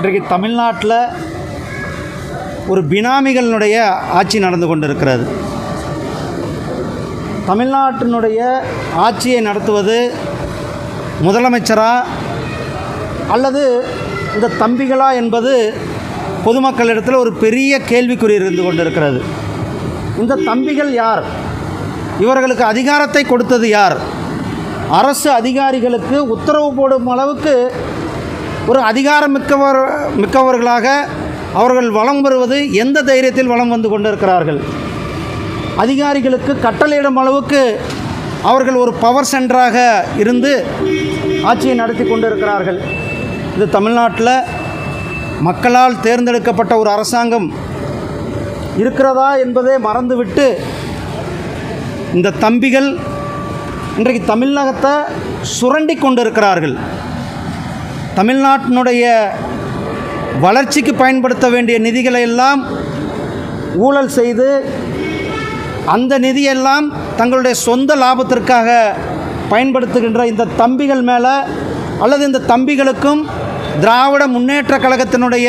இன்றைக்கு தமிழ்நாட்டில் ஒரு பினாமிகளினுடைய ஆட்சி நடந்து கொண்டிருக்கிறது. தமிழ்நாட்டினுடைய ஆட்சியை நடத்துவது முதலமைச்சரா அல்லது இந்த தம்பிகளா என்பது பொதுமக்களிடத்தில் ஒரு பெரிய கேள்விக்குறி இருந்து கொண்டிருக்கிறது. இந்த தம்பிகள் யார்? இவர்களுக்கு அதிகாரத்தை கொடுத்தது யார்? அரசு அதிகாரிகளுக்கு உத்தரவு போடும் அளவுக்கு ஒரு அதிகாரம் மிக்கவர்களாக அவர்கள் வலம் வருவது எந்த தைரியத்தில் வலம் வந்து கொண்டிருக்கிறார்கள்? அதிகாரிகளுக்கு கட்டளையிடும் அளவுக்கு அவர்கள் ஒரு பவர் சென்டராக இருந்து ஆட்சியை நடத்தி கொண்டிருக்கிறார்கள். இது தமிழ்நாட்டில் மக்களால் தேர்ந்தெடுக்கப்பட்ட ஒரு அரசாங்கம் இருக்கிறதா என்பதை மறந்துவிட்டு இந்த தம்பிகள் இன்றைக்கு தமிழகத்தை சுரண்டி கொண்டிருக்கிறார்கள். தமிழ்நாட்டினுடைய வளர்ச்சிக்கு பயன்படுத்த வேண்டிய நிதிகளை எல்லாம் ஊழல் செய்து அந்த நிதியெல்லாம் தங்களுடைய சொந்த லாபத்திற்காக பயன்படுத்துகின்ற இந்த தம்பிகள் மேலே அல்லது இந்த தம்பிகளுக்கும் திராவிட முன்னேற்றக் கழகத்தினுடைய